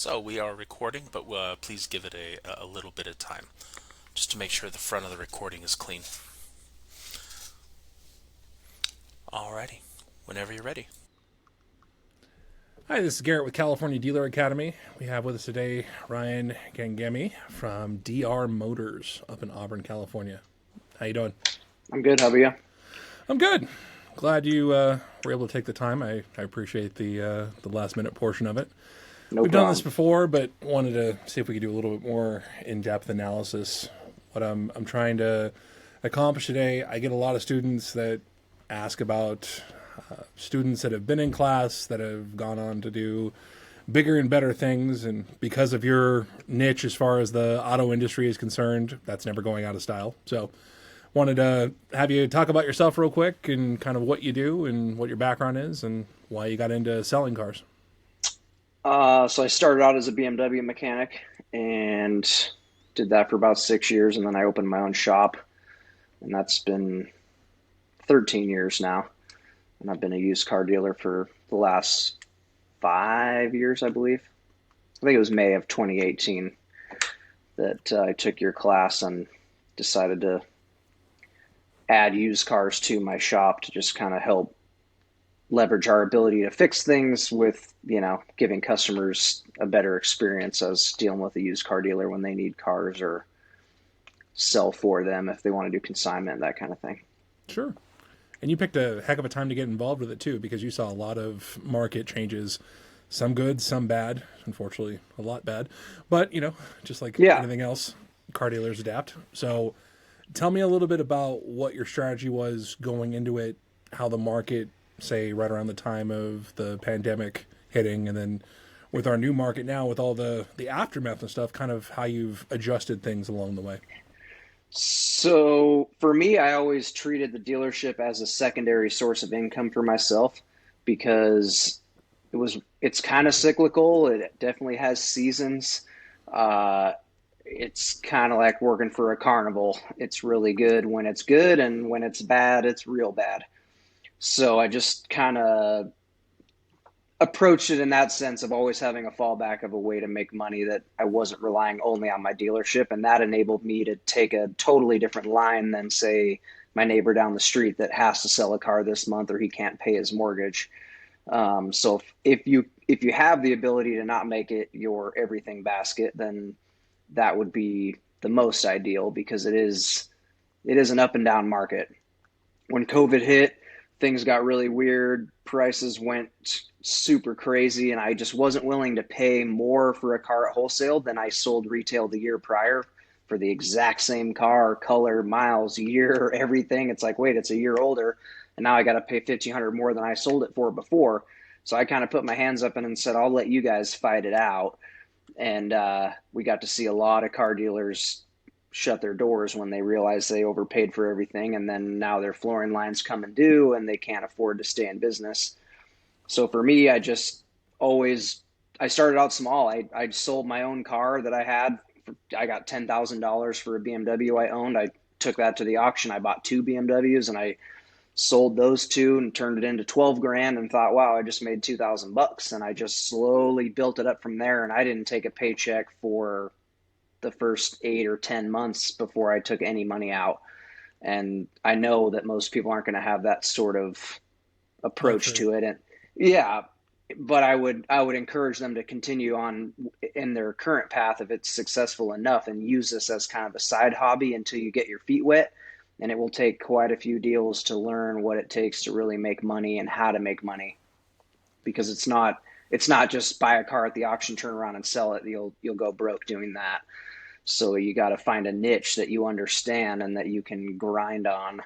So we are recording, but please give it a little bit of time, just to make sure the front of the recording is clean. Alrighty, whenever you're ready. Hi, this is Garrett with California Dealer Academy. We have with us today Ryan Gangemi from DR Motors up in Auburn, California. How you doing? I'm good. How about you? I'm good. Glad you were able to take the time. I appreciate the last minute portion of it. No We've done this problem. before, but wanted to see if we could do a little bit more in-depth analysis. What I'm trying to accomplish today, I get a lot of students that ask about students that have been in class that have gone on to do bigger and better things, and because of your niche as far as the auto industry is concerned, that's never going out of style. So wanted to have you talk about yourself real quick and kind of what you do and what your background is and why you got into selling cars. So I started out as a BMW mechanic and did that for about 6 years, and then I opened my own shop, and that's been 13 years now. And I've been a used car dealer for the last 5 years, I believe. I think it was May of 2018 that I took your class and decided to add used cars to my shop to just kind of help leverage our ability to fix things with, giving customers a better experience as dealing with a used car dealer when they need cars or sell for them if they want to do consignment, that kind of thing. Sure. And you picked a heck of a time to get involved with it too, because you saw a lot of market changes, some good, some bad. Unfortunately, a lot bad. But just like Yeah. anything else, car dealers adapt. So, tell me a little bit about what your strategy was going into it, how the market, say, right around the time of the pandemic hitting, and then with our new market now, with all the aftermath and stuff, kind of how you've adjusted things along the way. So for me, I always treated the dealership as a secondary source of income for myself because it's kind of cyclical. It definitely has seasons. Uh, it's kind of like working for a carnival. It's really good when it's good, and when it's bad, it's real bad. So I just kind of approached it in that sense of always having a fallback of a way to make money that I wasn't relying only on my dealership. And that enabled me to take a totally different line than, say, my neighbor down the street that has to sell a car this month or he can't pay his mortgage. So if you have the ability to not make it your everything basket, then that would be the most ideal, because it is an up and down market. When COVID hit, things got really weird. Prices went super crazy, and I just wasn't willing to pay more for a car at wholesale than I sold retail the year prior for the exact same car, color, miles, year, everything. It's like, wait, it's a year older, and now I got to pay 1,500 more than I sold it for before. So I kind of put my hands up and said, I'll let you guys fight it out. And we got to see a lot of car dealers shut their doors when they realized they overpaid for everything, and then now their flooring lines come and due and they can't afford to stay in business. So for me, always I started out small. I sold my own car that I had. I got $10,000 for a BMW I owned. I took that to the auction. I bought two BMWs and I sold those two and turned it into 12 grand and thought, wow, I just made 2,000 bucks. And I just slowly built it up from there. And I didn't take a paycheck for the first 8 or 10 months before I took any money out. And I know that most people aren't going to have that sort of approach Luxury. to it. And yeah, but I would encourage them to continue on in their current path if it's successful enough, and use this as kind of a side hobby until you get your feet wet. And it will take quite a few deals to learn what it takes to really make money and how to make money, because it's not just buy a car at the auction, turn around and sell it. You'll go broke doing that. So you got to find a niche that you understand and that you can grind on.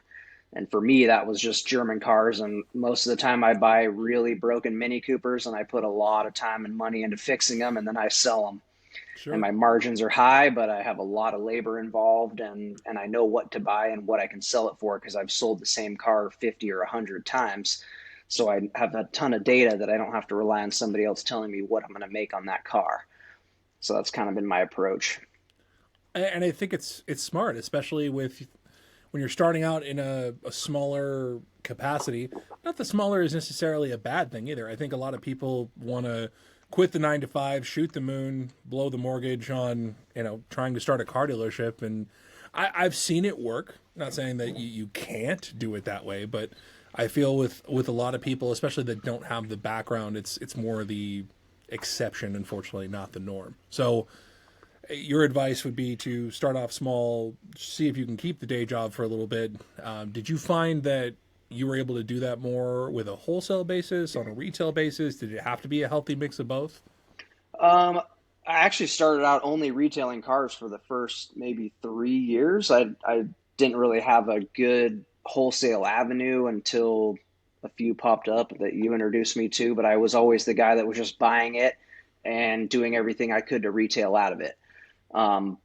And for me, that was just German cars. And most of the time, I buy really broken Mini Coopers, and I put a lot of time and money into fixing them, and then I sell them. And Sure. my margins are high, but I have a lot of labor involved, and I know what to buy and what I can sell it for, because I've sold the same car 50 or 100 times. So I have a ton of data that I don't have to rely on somebody else telling me what I'm going to make on that car. So that's kind of been my approach. And I think it's smart, especially when you're starting out in a smaller capacity, not that smaller is necessarily a bad thing either. I think a lot of people want to quit the 9 to 5, shoot the moon, blow the mortgage on, trying to start a car dealership. And I've seen it work. Not saying that you can't do it that way, but I feel with a lot of people, especially that don't have the background, it's more the exception, unfortunately, not the norm. So your advice would be to start off small, see if you can keep the day job for a little bit. Did you find that you were able to do that more with a wholesale basis, on a retail basis? Did it have to be a healthy mix of both? I actually started out only retailing cars for the first maybe 3 years. I didn't really have a good wholesale avenue until a few popped up that you introduced me to, but I was always the guy that was just buying it and doing everything I could to retail out of it.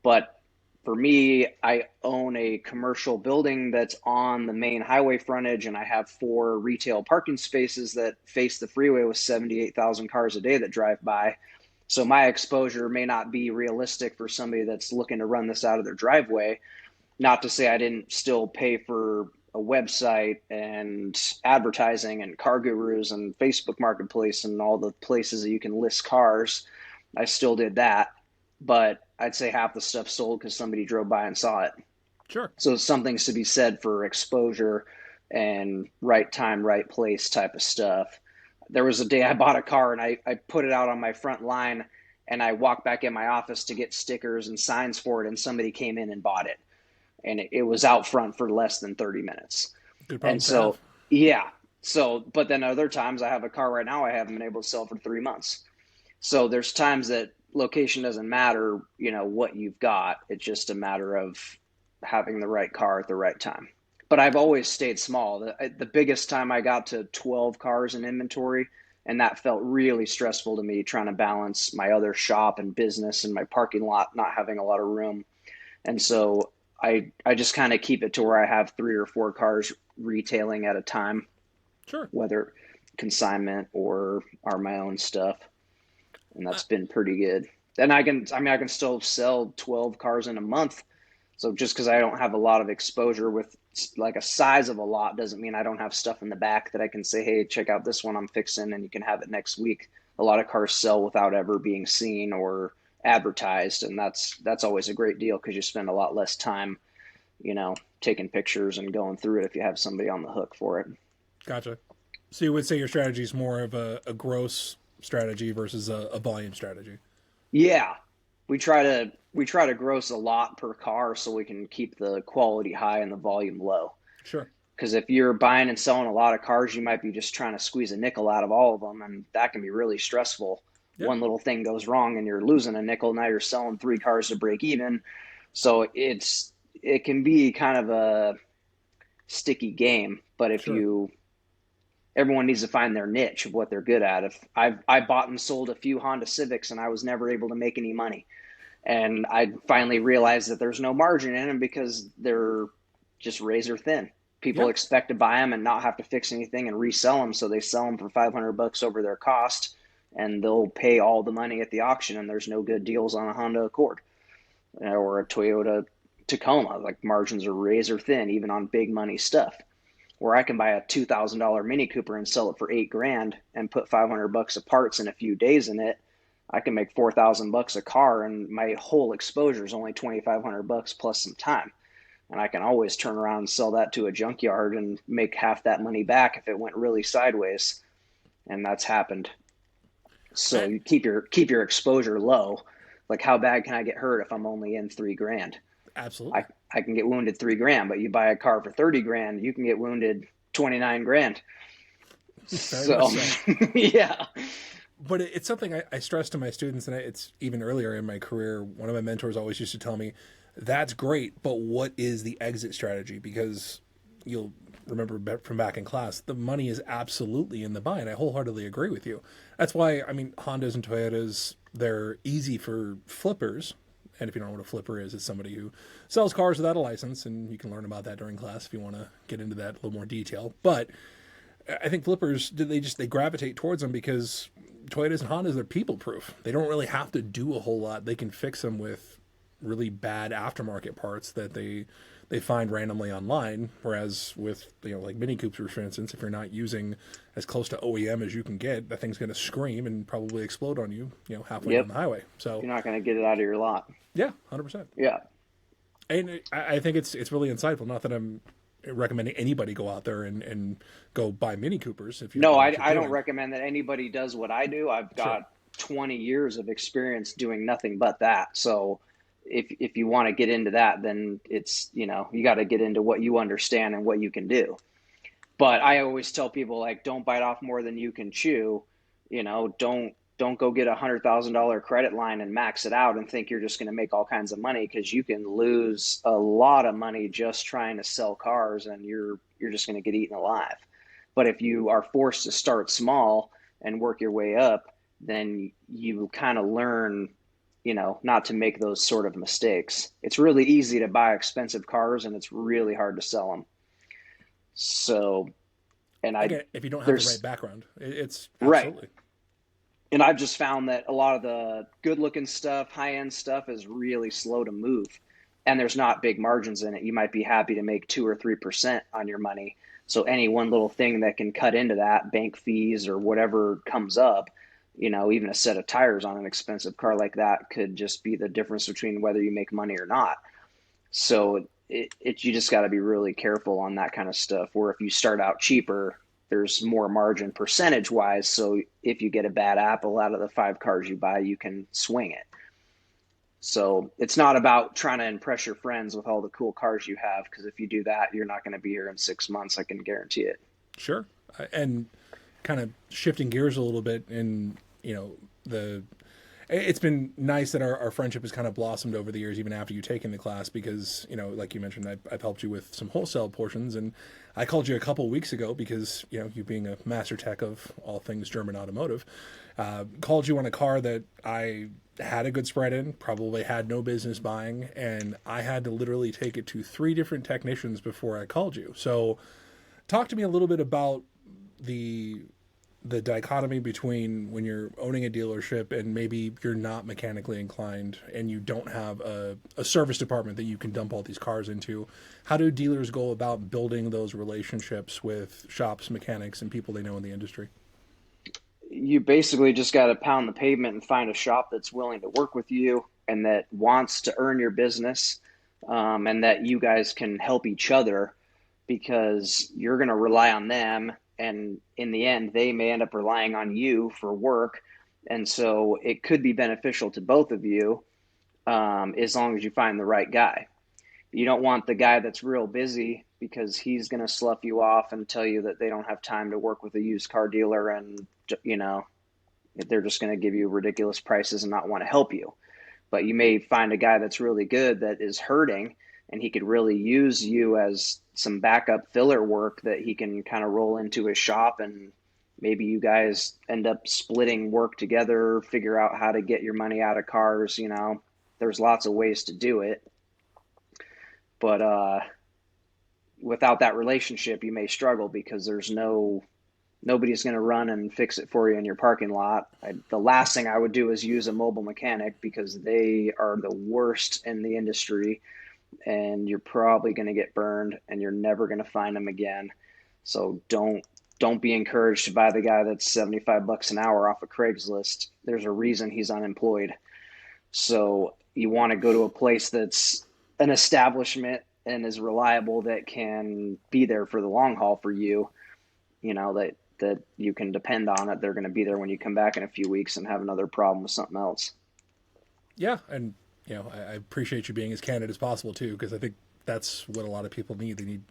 But for me, I own a commercial building that's on the main highway frontage, and I have 4 retail parking spaces that face the freeway with 78,000 cars a day that drive by. So my exposure may not be realistic for somebody that's looking to run this out of their driveway. Not to say I didn't still pay for a website and advertising and Car Gurus and Facebook Marketplace and all the places that you can list cars. I still did that, but I'd say half the stuff sold because somebody drove by and saw it. Sure. So something's to be said for exposure and right time, right place type of stuff. There was a day I bought a car and I put it out on my front line, and I walked back in my office to get stickers and signs for it, and somebody came in and bought it. And it was out front for less than 30 minutes. Good problem And to have. so, yeah. So, but then other times I have a car right now I haven't been able to sell for 3 months. So there's times that location doesn't matter, what you've got. It's just a matter of having the right car at the right time. But I've always stayed small. The biggest time I got to 12 cars in inventory, and that felt really stressful to me, trying to balance my other shop and business and my parking lot not having a lot of room. And so I just kind of keep it to where I have 3 or 4 cars retailing at a time, Sure. whether consignment or are my own stuff. And that's been pretty good. And I can still sell 12 cars in a month. So just because I don't have a lot of exposure with like a size of a lot doesn't mean I don't have stuff in the back that I can say, hey, check out this one I'm fixing, and you can have it next week. A lot of cars sell without ever being seen or advertised, and that's always a great deal because you spend a lot less time, taking pictures and going through it if you have somebody on the hook for it. Gotcha. So you would say your strategy is more of a gross strategy versus a volume strategy. Yeah, we try to gross a lot per car so we can keep the quality high and the volume low. Sure. Because if you're buying and selling a lot of cars, you might be just trying to squeeze a nickel out of all of them, and that can be really stressful. Yeah. One little thing goes wrong and you're losing a nickel. Now you're selling 3 cars to break even. So it can be kind of a sticky game. But if Sure. everyone needs to find their niche of what they're good at. If I bought and sold a few Honda Civics and I was never able to make any money, and I finally realized that there's no margin in them because they're just razor thin. People Yeah. expect to buy them and not have to fix anything and resell them, so they sell them for $500 over their cost, and they'll pay all the money at the auction. And there's no good deals on a Honda Accord or a Toyota Tacoma. Like, margins are razor thin, even on big money stuff. Where I can buy a $2,000 Mini Cooper and sell it for $8,000 and put $500 of parts in a few days in it, I can make $4,000 a car, and my whole exposure is only $2,500 plus some time. And I can always turn around and sell that to a junkyard and make half that money back if it went really sideways. And that's happened. So I, you keep your exposure low. Like, how bad can I get hurt if I'm only in $3,000? absolutely. I can get wounded $3,000, but you buy a car for $30,000, you can get wounded $29,000. Very much So, so. yeah. But it's something I stress to my students, and it's even earlier in my career. One of my mentors always used to tell me, that's great, but what is the exit strategy? Because you'll remember from back in class, the money is absolutely in the buy, and I wholeheartedly agree with you. That's why, Hondas and Toyotas, they're easy for flippers. And if you don't know what a flipper is, it's somebody who sells cars without a license, and you can learn about that during class if you want to get into that in a little more detail. But I think flippers, they gravitate towards them because Toyotas and Hondas, they're people proof. They don't really have to do a whole lot. They can fix them with really bad aftermarket parts that they they find randomly online. Whereas with, like Mini Coopers, for instance, if you're not using as close to OEM as you can get, that thing's going to scream and probably explode on you, halfway down Yep. the highway. So You're not going to get it out of your lot. yeah, 100%. Yeah. And I think it's really insightful. Not that I'm recommending anybody go out there and go buy Mini Coopers if you don't No, know I, what you're I don't doing. recommend that anybody does what I do. I've Sure. got 20 years of experience doing nothing but that. So if you want to get into that, then it's, you got to get into what you understand and what you can do. But I always tell people, like, don't bite off more than you can chew. Don't go get $100,000 credit line and max it out and think you're just going to make all kinds of money, because you can lose a lot of money just trying to sell cars, and you're just going to get eaten alive. But if you are forced to start small and work your way up, then you kind of learn, not to make those sort of mistakes. It's really easy to buy expensive cars, and it's really hard to sell them. So, and Again, if you don't have the right there's background, it's right. absolutely. And I've just found that a lot of the good looking stuff, high end stuff, is really slow to move. And there's not big margins in it. You might be happy to make 2 or 3% on your money. So any one little thing that can cut into that, bank fees or whatever comes up, even a set of tires on an expensive car like that could just be the difference between whether you make money or not. So you just got to be really careful on that kind of stuff. Where if you start out cheaper, there's more margin percentage wise. So if you get a bad apple out of the 5 cars you buy, you can swing it. So it's not about trying to impress your friends with all the cool cars you have, because if you do that, you're not going to be here in 6 months. I can guarantee it. Sure. And kind of shifting gears a little bit, and it's been nice that our friendship has kind of blossomed over the years, even after you taking the class, because, like you mentioned, I've helped you with some wholesale portions, and I called you a couple of weeks ago because, you being a master tech of all things German automotive, called you on a car that I had a good spread in, probably had no business buying, and I had to literally take it to 3 different technicians before I called you. So talk to me a little bit about the dichotomy between when you're owning a dealership and maybe you're not mechanically inclined and you don't have a service department that you can dump all these cars into. How do dealers go about building those relationships with shops, mechanics, and people they know in the industry? You basically just got to pound the pavement and find a shop that's willing to work with you and that wants to earn your business, and that you guys can help each other, because you're going to rely on them. And in the end, they may end up relying on you for work. And so it could be beneficial to both of you, as long as you find the right guy. You don't want the guy that's real busy, because he's going to slough you off and tell you that they don't have time to work with a used car dealer, and they're just going to give you ridiculous prices and not want to help you. But you may find a guy that's really good, that is hurting, and he could really use you as some backup filler work that he can kind of roll into his shop, and maybe you guys end up splitting work together, figure out how to get your money out of cars. There's lots of ways to do it. But without that relationship, you may struggle, because nobody's going to run and fix it for you in your parking lot. The last thing I would do is use a mobile mechanic, because they are the worst in the industry, and you're probably going to get burned, and you're never going to find them again. So don't be encouraged to buy the guy that's $75 an hour off of Craigslist. There's a reason he's unemployed. So you want to go to a place that's an establishment and is reliable, that can be there for the long haul for you, that you can depend on it. They're going to be there when you come back in a few weeks and have another problem with something else. Yeah, and I appreciate you being as candid as possible too, because I think that's what a lot of people need.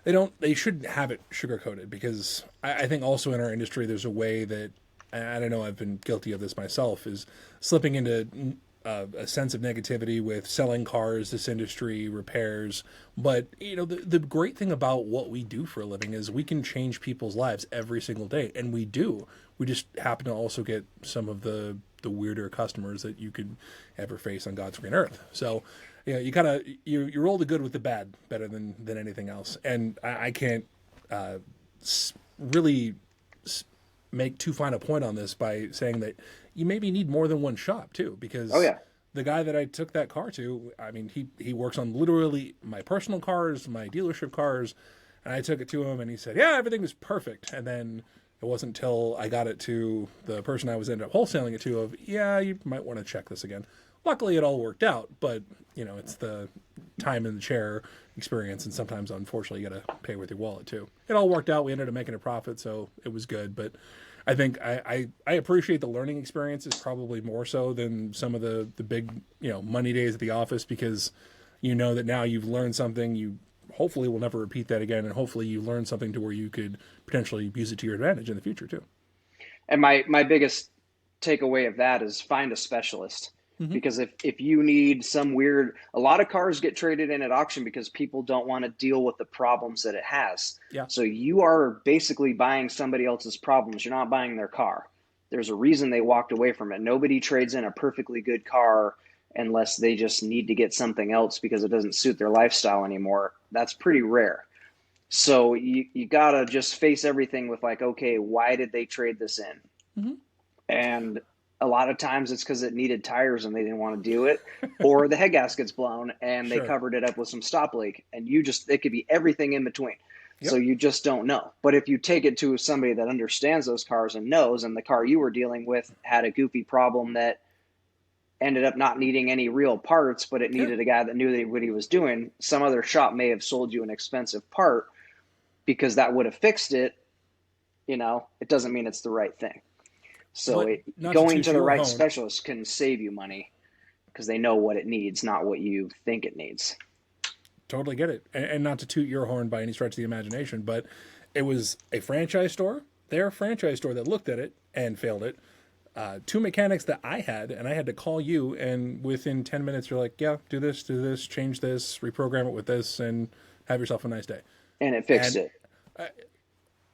They shouldn't have it sugar coated, because I think also in our industry there's a way that, I don't know, I've been guilty of this myself, is slipping into a sense of negativity with selling cars, this industry, repairs. But the great thing about what we do for a living is we can change people's lives every single day, and we do. We just happen to also get some of the weirder customers that you could ever face on God's green earth. So you roll the good with the bad better than anything else. And I can't really make too fine a point on this by saying that you maybe need more than one shop too, because Oh yeah, the guy that I took that car to, I mean, he works on literally my personal cars, my dealership cars, and I took it to him, and he said, "Yeah, everything was perfect." And then it wasn't until I got it to the person I was ended up wholesaling it to of, "Yeah, you might want to check this again." Luckily, it all worked out, but it's the time in the chair experience, and sometimes, unfortunately, you got to pay with your wallet too. It all worked out. We ended up making a profit, so it was good. But I think I appreciate the learning experiences probably more so than some of the big money days at the office, because you know that now you've learned something. You hopefully will never repeat that again, and hopefully you learn something to where you could potentially use it to your advantage in the future too. And my biggest takeaway of that is find a specialist. Mm-hmm. Because if you need some weird, a lot of cars get traded in at auction because people don't want to deal with the problems that it has. Yeah. So you are basically buying somebody else's problems. You're not buying their car. There's a reason they walked away from it. Nobody trades in a perfectly good car unless they just need to get something else because it doesn't suit their lifestyle anymore. That's pretty rare. So you got to just face everything with like, okay, why did they trade this in? Mm-hmm. And a lot of times it's because it needed tires and they didn't want to do it, or the head gasket's blown and they Sure. covered it up with some stop leak, and it could be everything in between. So Yep. you just don't know. But if you take it to somebody that understands those cars and knows, and the car you were dealing with had a goofy problem that ended up not needing any real parts, but it Yeah. needed a guy that knew what he was doing, some other shop may have sold you an expensive part because that would have fixed it. It doesn't mean it's the right thing. So But not to going toot to the your right horn. specialist can save you money because they know what it needs, not what you think it needs. Totally get it. And not to toot your horn by any stretch of the imagination, but it was a franchise store, their franchise store, that looked at it and failed it. Two mechanics that I had, and I had to call you, and within 10 minutes, you're like, yeah, do this, change this, reprogram it with this, and have yourself a nice day. And it fixed And, it.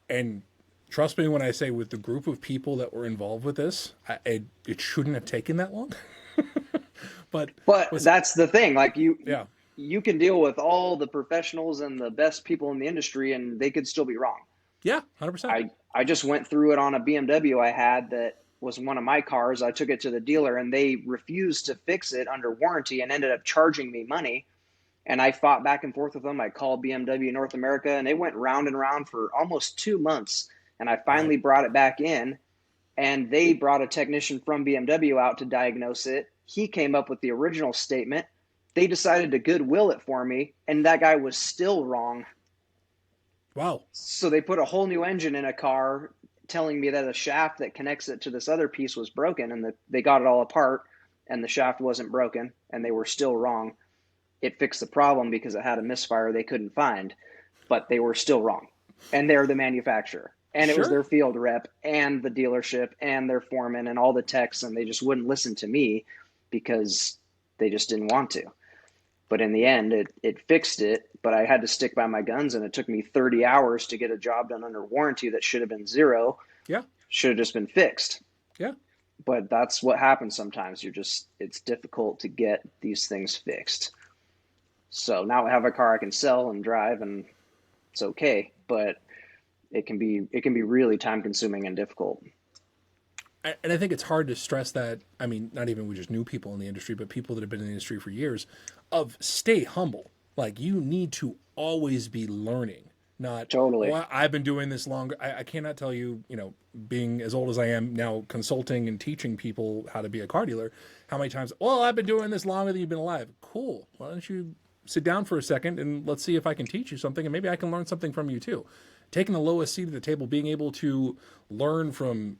and trust me when I say, with the group of people that were involved with this, it shouldn't have taken that long. But But was, that's the thing. Like yeah, you can deal with all the professionals and the best people in the industry, and they could still be wrong. yeah, 100%. I just went through it on a BMW I had that was one of my cars. I took it to the dealer, and they refused to fix it under warranty and ended up charging me money. And I fought back and forth with them. I called BMW North America, and they went round and round for almost 2 months. And I Wow. finally brought it back in, and they brought a technician from BMW out to diagnose it. He came up with the original statement. They decided to goodwill it for me, and that guy was still wrong. Wow. So they put a whole new engine in a car, telling me that a shaft that connects it to this other piece was broken, and they got it all apart, and the shaft wasn't broken, and they were still wrong. It fixed the problem because it had a misfire they couldn't find, but they were still wrong. And they're the manufacturer. And it was Sure. their field rep and the dealership and their foreman and all the techs, and they just wouldn't listen to me because they just didn't want to. But in the end, it fixed it, but I had to stick by my guns, and it took me 30 hours to get a job done under warranty that should have been zero, Yeah. should have just been fixed. Yeah. But that's what happens sometimes. It's difficult to get these things fixed. So now I have a car I can sell and drive, and it's okay, but it can be really time consuming and difficult. And I think it's hard to stress that. I mean, not even with just new people in the industry, but people that have been in the industry for years, of stay humble. Like, you need to always be learning. Not, Totally. well, I've been doing this longer. I cannot tell you, being as old as I am now, consulting and teaching people how to be a car dealer, how many times, well, I've been doing this longer than you've been alive. Cool. Why don't you sit down for a second and let's see if I can teach you something, and maybe I can learn something from you too. Taking the lowest seat at the table, being able to learn from,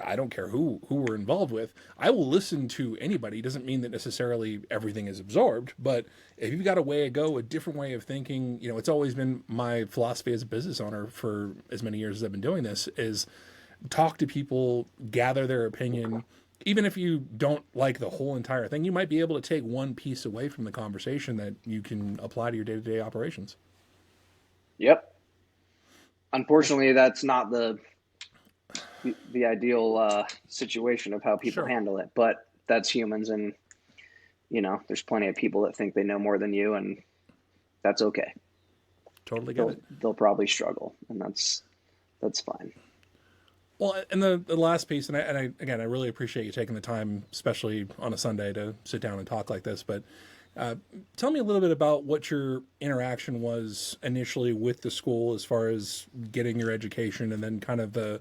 I don't care who we're involved with. I will listen to anybody. Doesn't mean that necessarily everything is absorbed, but if you've got a way to go, a different way of thinking, it's always been my philosophy as a business owner for as many years as I've been doing this, is talk to people, gather their opinion. Even if you don't like the whole entire thing, you might be able to take one piece away from the conversation that you can apply to your day-to-day operations. Yep. Unfortunately, that's not the ideal situation of how people Sure. handle it, but that's humans, and there's plenty of people that think they know more than you, and that's okay. Totally get They'll it. they'll probably struggle, and that's fine. Well, and the last piece, again, I really appreciate you taking the time, especially on a Sunday, to sit down and talk like this. But tell me a little bit about what your interaction was initially with the school as far as getting your education, and then kind of the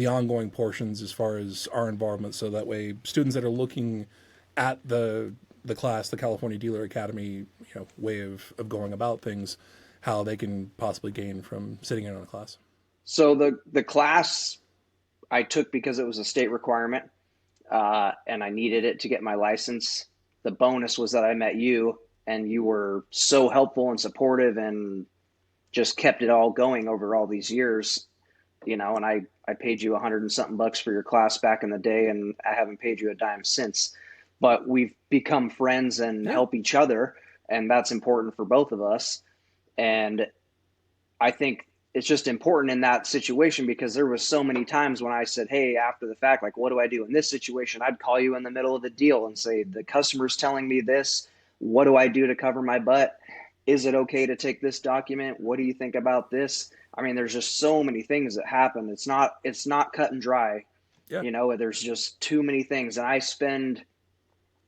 ongoing portions as far as our involvement, so that way students that are looking at the class, the California Dealer Academy, way of going about things, how they can possibly gain from sitting in on a class. So the class I took because it was a state requirement, and I needed it to get my license. The bonus was that I met you, and you were so helpful and supportive, and just kept it all going over all these years. And I paid you 100 and something bucks for your class back in the day, and I haven't paid you a dime since. But we've become friends and Yeah. help each other, and that's important for both of us. And I think it's just important in that situation, because there was so many times when I said, hey, after the fact, like, what do I do in this situation? I'd call you in the middle of the deal and say, the customer's telling me this. What do I do to cover my butt? Is it okay to take this document? What do you think about this? I mean, there's just so many things that happen. It's not cut and dry. Yeah. There's just too many things. And I spend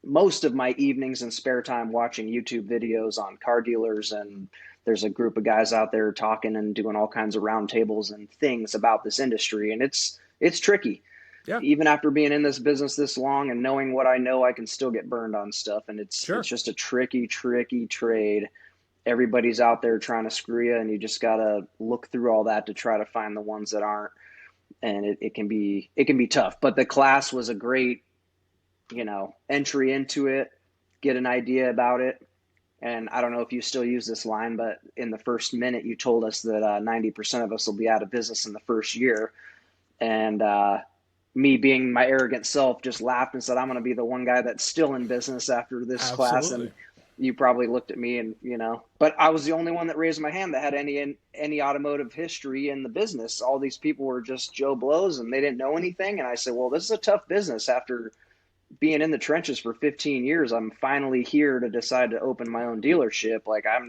most of my evenings and spare time watching YouTube videos on car dealers, and there's a group of guys out there talking and doing all kinds of roundtables and things about this industry, and it's tricky. Yeah. Even after being in this business this long and knowing what I know, I can still get burned on stuff, and Sure. it's just a tricky trade. Everybody's out there trying to screw you, and you just gotta look through all that to try to find the ones that aren't, and it can be tough. But the class was a great entry into it, get an idea about it. And I don't know if you still use this line, but in the first minute, you told us that 90% of us will be out of business in the first year. And me, being my arrogant self, just laughed and said, I'm going to be the one guy that's still in business after this class. Absolutely. And you probably looked at me and, but I was the only one that raised my hand that had any automotive history in the business. All these people were just Joe Blows and they didn't know anything. And I said, well, this is a tough business. After being in the trenches for 15 years, I'm finally here to decide to open my own dealership. Like, I am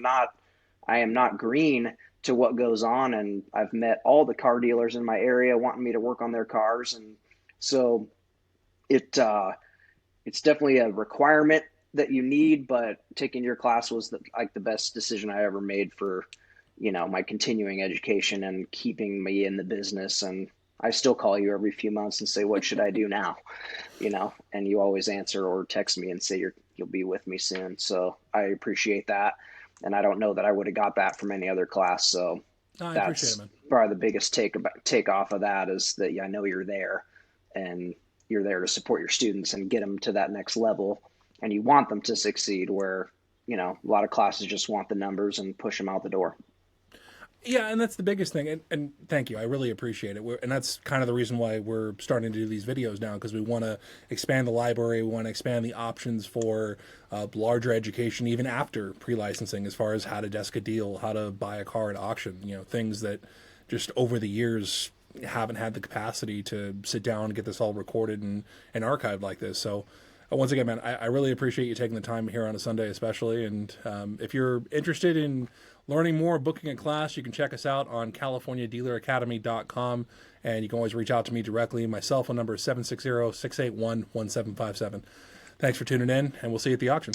not green to what goes on. And I've met all the car dealers in my area wanting me to work on their cars. And so it's definitely a requirement that you need, but taking your class was the best decision I ever made for, my continuing education and keeping me in the business. And I still call you every few months and say, what should I do now? And you always answer or text me and say you'll be with me soon. So I appreciate that. And I don't know that I would have got that from any other class. So No, I appreciate that's it, man. probably the biggest take off of that, is that I know you're there and you're there to support your students and get them to that next level. And you want them to succeed, where, a lot of classes just want the numbers and push them out the door. Yeah, and that's the biggest thing. And thank you. I really appreciate it. And that's kind of the reason why we're starting to do these videos now, because we want to expand the library. We want to expand the options for larger education, even after pre-licensing, as far as how to desk a deal, how to buy a car at auction, things that just over the years haven't had the capacity to sit down and get this all recorded and archived like this. So once again, man, I really appreciate you taking the time here on a Sunday especially. And if you're interested in learning more, booking a class, you can check us out on CaliforniaDealerAcademy.com, and you can always reach out to me directly. My cell phone number is 760-681-1757. Thanks for tuning in, and we'll see you at the auction.